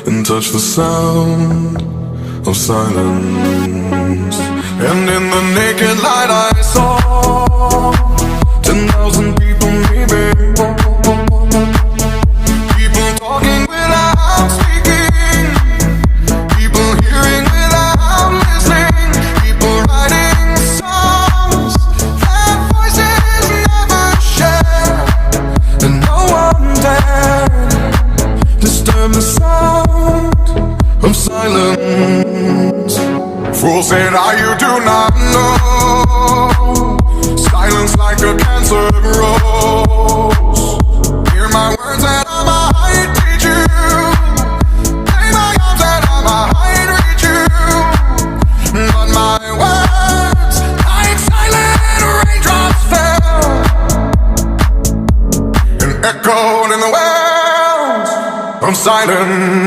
and touch the sound of silence. And in the naked light I saw 10,000 people maybe, people talking without speaking, people hearing without listening, people writing songs that voices never share, and no one dared disturb the sound of silence. Fool said, you do not know. Silence like a cancer grows. Hear my words and I might teach you. Lay my arms and I might reach you. But my words, like silent raindrops fell and echoed in the wells of silence.